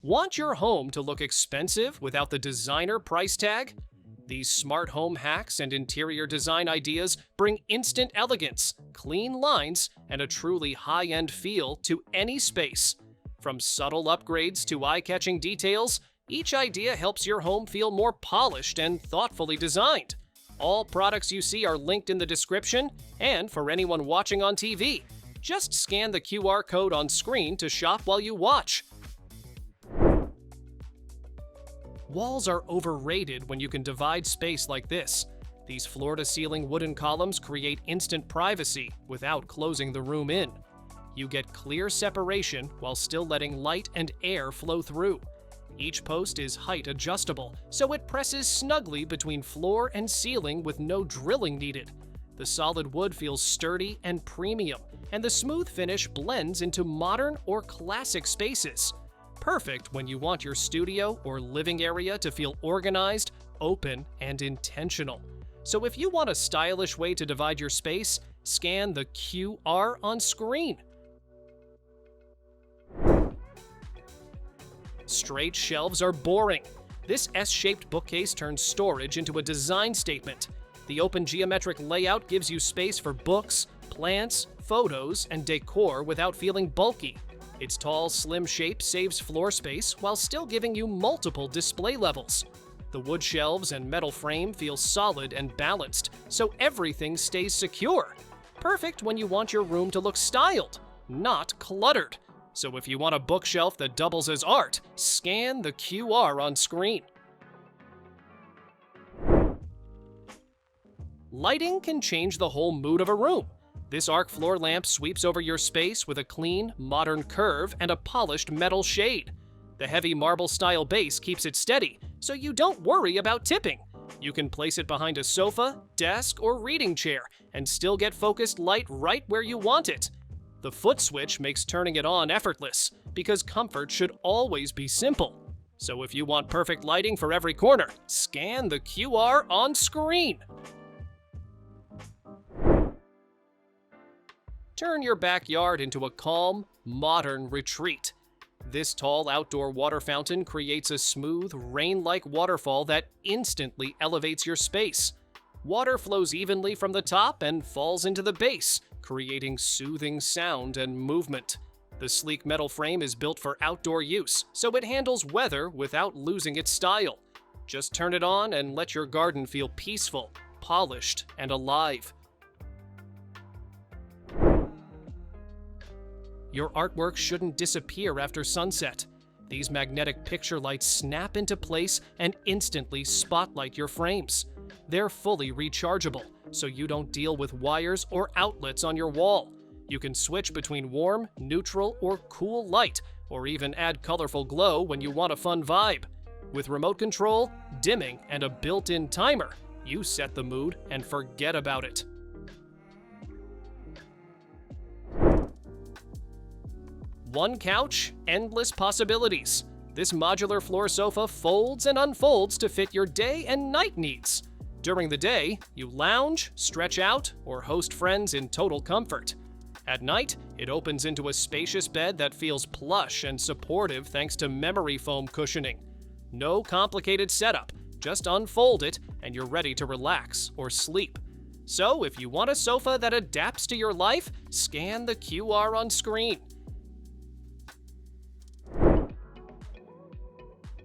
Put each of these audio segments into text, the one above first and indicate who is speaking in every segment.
Speaker 1: Want your home to look expensive without the designer price tag? These smart home hacks and interior design ideas bring instant elegance, clean lines, and a truly high-end feel to any space. From subtle upgrades to eye-catching details, each idea helps your home feel more polished and thoughtfully designed. All products you see are linked in the description, and for anyone watching on TV, just scan the QR code on screen to shop while you watch. Walls are overrated when you can divide space like this. These floor-to-ceiling wooden columns create instant privacy without closing the room in. You get clear separation while still letting light and air flow through. Each post is height adjustable, so it presses snugly between floor and ceiling with no drilling needed. The solid wood feels sturdy and premium, and the smooth finish blends into modern or classic spaces. Perfect when you want your studio or living area to feel organized, open, and intentional. So if you want a stylish way to divide your space, scan the QR on screen. Straight shelves are boring. This S-shaped bookcase turns storage into a design statement. The open geometric layout gives you space for books, plants, photos, and decor without feeling bulky. Its tall, slim shape saves floor space while still giving you multiple display levels. The wood shelves and metal frame feel solid and balanced, so everything stays secure. Perfect when you want your room to look styled, not cluttered. So if you want a bookshelf that doubles as art, scan the QR on screen. Lighting can change the whole mood of a room. This arc floor lamp sweeps over your space with a clean, modern curve and a polished metal shade. The heavy marble-style base keeps it steady, so you don't worry about tipping. You can place it behind a sofa, desk, or reading chair and still get focused light right where you want it. The foot switch makes turning it on effortless, because comfort should always be simple. So if you want perfect lighting for every corner, scan the QR on screen. Turn your backyard into a calm, modern retreat. This tall outdoor water fountain creates a smooth, rain-like waterfall that instantly elevates your space. Water flows evenly from the top and falls into the base, creating soothing sound and movement. The sleek metal frame is built for outdoor use, so it handles weather without losing its style. Just turn it on and let your garden feel peaceful, polished, and alive. Your artwork shouldn't disappear after sunset. These magnetic picture lights snap into place and instantly spotlight your frames. They're fully rechargeable, so you don't deal with wires or outlets on your wall. You can switch between warm, neutral, or cool light, or even add colorful glow when you want a fun vibe. With remote control, dimming, and a built-in timer, you set the mood and forget about it. One couch, endless possibilities. This modular floor sofa folds and unfolds to fit your day and night needs. During the day, you lounge, stretch out, or host friends in total comfort. At night, it opens into a spacious bed that feels plush and supportive thanks to memory foam cushioning. No complicated setup, just unfold it and you're ready to relax or sleep. So if you want a sofa that adapts to your life, scan the QR on screen.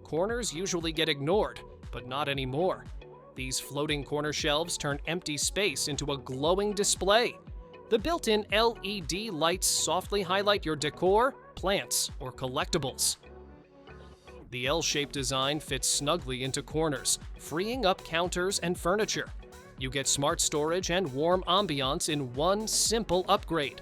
Speaker 1: Corners usually get ignored, but not anymore. These floating corner shelves turn empty space into a glowing display. The built-in LED lights softly highlight your decor, plants, or collectibles. The L-shaped design fits snugly into corners, freeing up counters and furniture. You get smart storage and warm ambiance in one simple upgrade.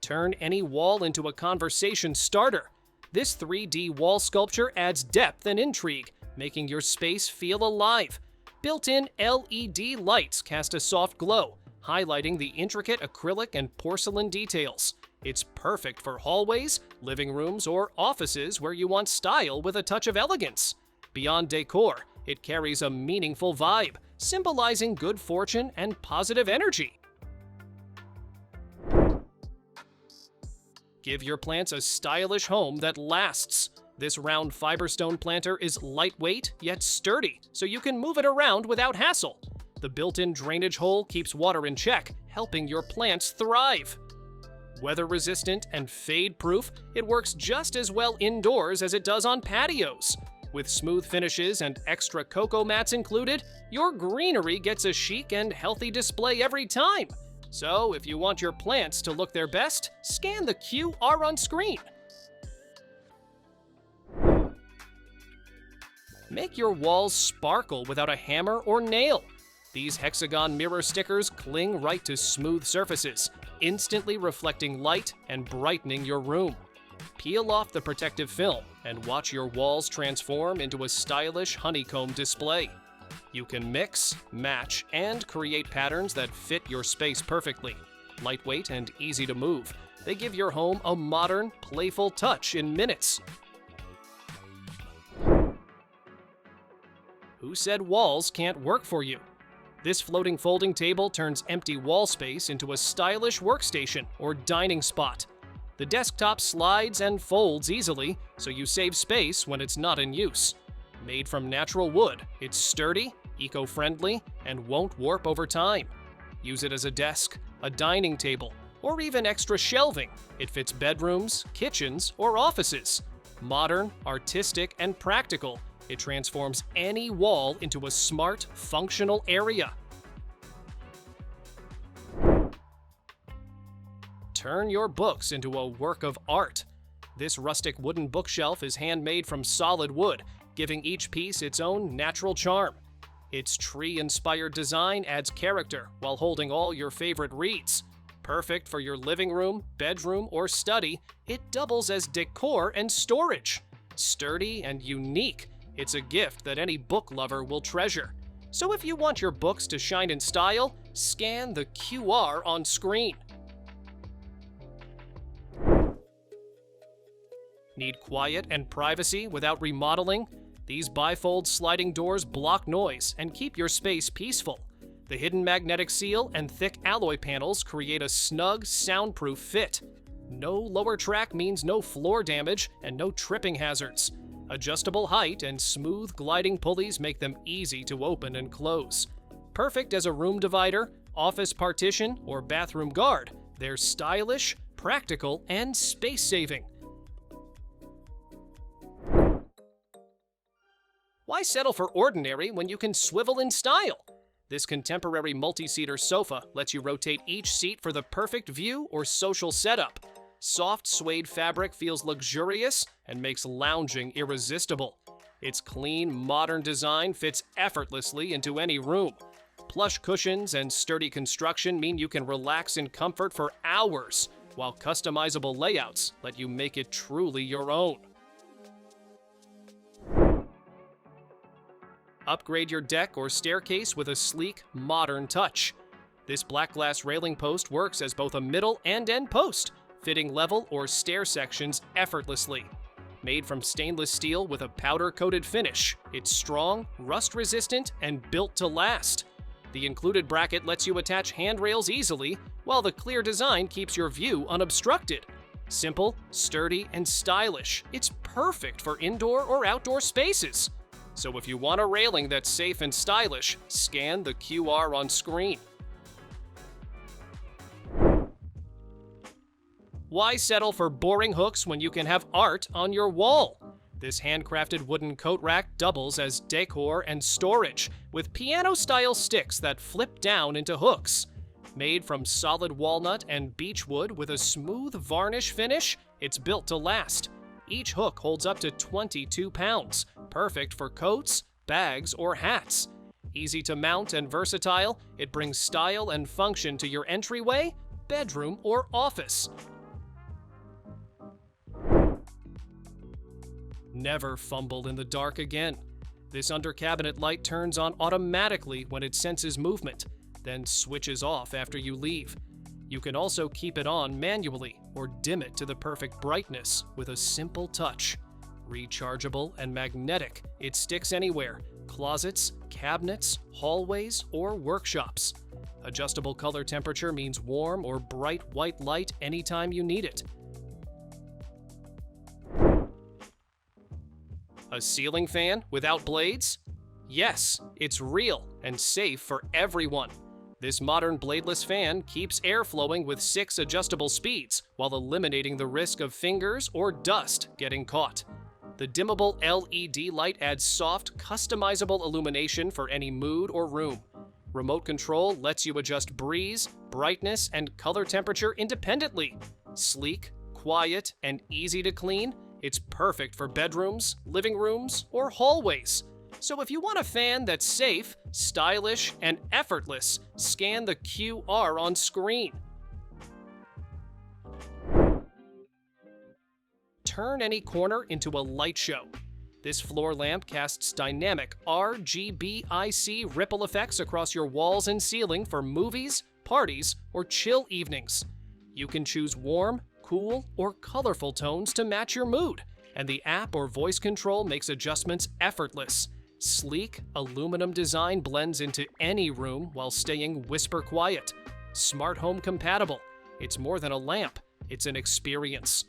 Speaker 1: Turn any wall into a conversation starter. This 3D wall sculpture adds depth and intrigue, making your space feel alive. Built-in LED lights cast a soft glow, highlighting the intricate acrylic and porcelain details. It's perfect for hallways, living rooms, or offices where you want style with a touch of elegance. Beyond decor, it carries a meaningful vibe, symbolizing good fortune and positive energy. Give your plants a stylish home that lasts. This round Fiberstone planter is lightweight yet sturdy, so you can move it around without hassle. The built-in drainage hole keeps water in check, helping your plants thrive. Weather-resistant and fade-proof, it works just as well indoors as it does on patios. With smooth finishes and extra cocoa mats included, your greenery gets a chic and healthy display every time. So if you want your plants to look their best, scan the QR on screen. Make your walls sparkle without a hammer or nail. These hexagon mirror stickers cling right to smooth surfaces, instantly reflecting light and brightening your room. Peel off the protective film and watch your walls transform into a stylish honeycomb display. You can mix, match, and create patterns that fit your space perfectly. Lightweight and easy to move, they give your home a modern, playful touch in minutes. Who said walls can't work for you? This floating folding table turns empty wall space into a stylish workstation or dining spot. The desktop slides and folds easily, so you save space when it's not in use. Made from natural wood, it's sturdy, eco-friendly, and won't warp over time. Use it as a desk, a dining table, or even extra shelving. It fits bedrooms, kitchens, or offices. Modern, artistic, and practical, it transforms any wall into a smart, functional area. Turn your books into a work of art. This rustic wooden bookshelf is handmade from solid wood, giving each piece its own natural charm. Its tree-inspired design adds character while holding all your favorite reads. Perfect for your living room, bedroom, or study, it doubles as decor and storage. Sturdy and unique, it's a gift that any book lover will treasure. So if you want your books to shine in style, scan the QR on screen. Need quiet and privacy without remodeling? These bifold sliding doors block noise and keep your space peaceful. The hidden magnetic seal and thick alloy panels create a snug, soundproof fit. No lower track means no floor damage and no tripping hazards. Adjustable height and smooth gliding pulleys make them easy to open and close. Perfect as a room divider, office partition, or bathroom guard, they're stylish, practical, and space-saving. Why settle for ordinary when you can swivel in style? This contemporary multi-seater sofa lets you rotate each seat for the perfect view or social setup. Soft suede fabric feels luxurious and makes lounging irresistible. Its clean, modern design fits effortlessly into any room. Plush cushions and sturdy construction mean you can relax in comfort for hours, while customizable layouts let you make it truly your own. Upgrade your deck or staircase with a sleek, modern touch. This black glass railing post works as both a middle and end post, fitting level or stair sections effortlessly. Made from stainless steel with a powder-coated finish, it's strong, rust-resistant, and built to last. The included bracket lets you attach handrails easily, while the clear design keeps your view unobstructed. Simple, sturdy, and stylish, it's perfect for indoor or outdoor spaces. So if you want a railing that's safe and stylish, scan the QR on screen. Why settle for boring hooks when you can have art on your wall? This handcrafted wooden coat rack doubles as decor and storage, with piano-style sticks that flip down into hooks. Made from solid walnut and beechwood with a smooth varnish finish, it's built to last. Each hook holds up to 22 pounds, perfect for coats, bags, or hats. Easy to mount and versatile, it brings style and function to your entryway, bedroom, or office. Never fumble in the dark again. This under-cabinet light turns on automatically when it senses movement, then switches off after you leave. You can also keep it on manually or dim it to the perfect brightness with a simple touch. Rechargeable and magnetic, it sticks anywhere: closets, cabinets, hallways, or workshops. Adjustable color temperature means warm or bright white light anytime you need it. A ceiling fan without blades? Yes, it's real and safe for everyone. This modern bladeless fan keeps air flowing with 6 adjustable speeds while eliminating the risk of fingers or dust getting caught. The dimmable LED light adds soft, customizable illumination for any mood or room. Remote control lets you adjust breeze, brightness, and color temperature independently. Sleek, quiet, and easy to clean, it's perfect for bedrooms, living rooms, or hallways. So if you want a fan that's safe, stylish, and effortless, scan the QR on screen. Turn any corner into a light show. This floor lamp casts dynamic RGBIC ripple effects across your walls and ceiling for movies, parties, or chill evenings. You can choose warm, cool, or colorful tones to match your mood, and the app or voice control makes adjustments effortless. Sleek, aluminum design blends into any room while staying whisper quiet. Smart home compatible. It's more than a lamp, it's an experience.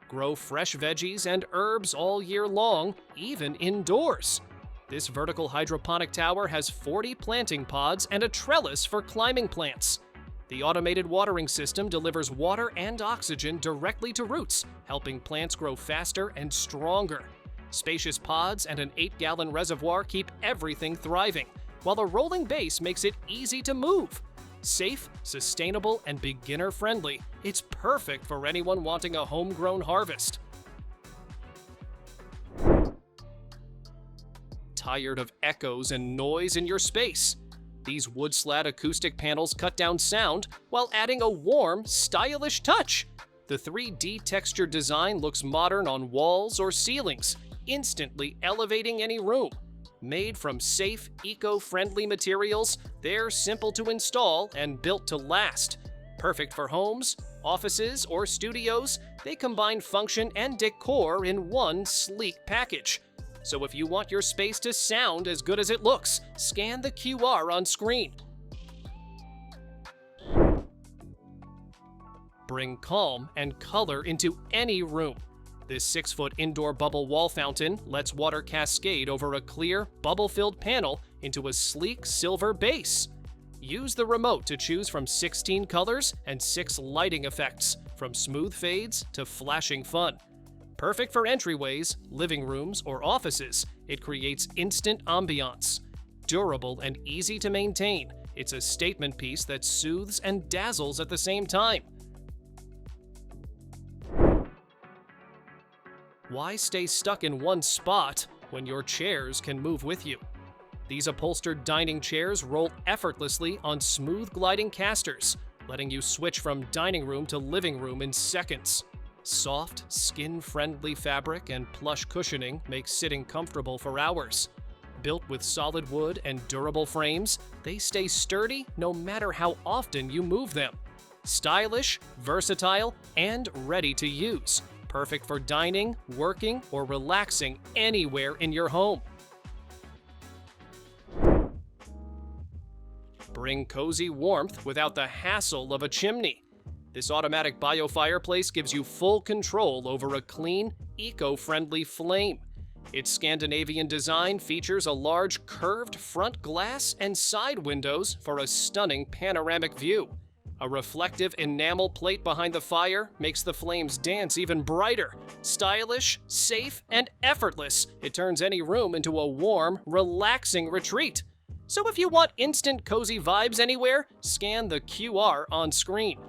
Speaker 1: Grow fresh veggies and herbs all year long, even indoors. This vertical hydroponic tower has 40 planting pods and a trellis for climbing plants. The automated watering system delivers water and oxygen directly to roots, helping plants grow faster and stronger. Spacious pods and an 8-gallon reservoir keep everything thriving, while the rolling base makes it easy to move. Safe, sustainable, and beginner-friendly, it's perfect for anyone wanting a homegrown harvest. Tired of echoes and noise in your space? These wood-slat acoustic panels cut down sound while adding a warm, stylish touch. The 3D textured design looks modern on walls or ceilings, instantly elevating any room. Made from safe, eco-friendly materials, they're simple to install and built to last. Perfect for homes, offices, or studios, they combine function and decor in one sleek package. So if you want your space to sound as good as it looks, scan the QR on screen. Bring calm and color into any room. This 6-foot indoor bubble wall fountain lets water cascade over a clear, bubble-filled panel into a sleek silver base. Use the remote to choose from 16 colors and 6 lighting effects, from smooth fades to flashing fun. Perfect for entryways, living rooms, or offices, it creates instant ambiance. Durable and easy to maintain, it's a statement piece that soothes and dazzles at the same time. Why stay stuck in one spot when your chairs can move with you? These upholstered dining chairs roll effortlessly on smooth gliding casters, letting you switch from dining room to living room in seconds. Soft, skin-friendly fabric and plush cushioning make sitting comfortable for hours. Built with solid wood and durable frames, they stay sturdy no matter how often you move them. Stylish, versatile, and ready to use. Perfect for dining, working, or relaxing anywhere in your home. Bring cozy warmth without the hassle of a chimney. This automatic bio-fireplace gives you full control over a clean, eco-friendly flame. Its Scandinavian design features a large curved front glass and side windows for a stunning panoramic view. A reflective enamel plate behind the fire makes the flames dance even brighter. Stylish, safe, and effortless, it turns any room into a warm, relaxing retreat. So if you want instant cozy vibes anywhere, scan the QR on screen.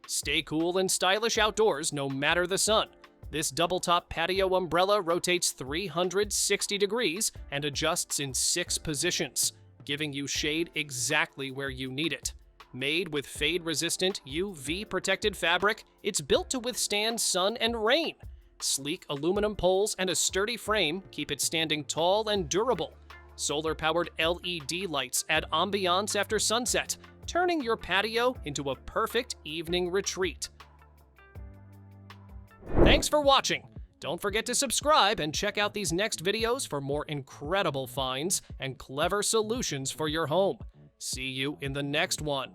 Speaker 1: Stay cool and stylish outdoors no matter the sun. This double-top patio umbrella rotates 360 degrees and adjusts in 6 positions, giving you shade exactly where you need it. Made with fade-resistant, UV-protected fabric, it's built to withstand sun and rain. Sleek aluminum poles and a sturdy frame keep it standing tall and durable. Solar-powered LED lights add ambiance after sunset, turning your patio into a perfect evening retreat. Thanks for watching! Don't forget to subscribe and check out these next videos for more incredible finds and clever solutions for your home. See you in the next one.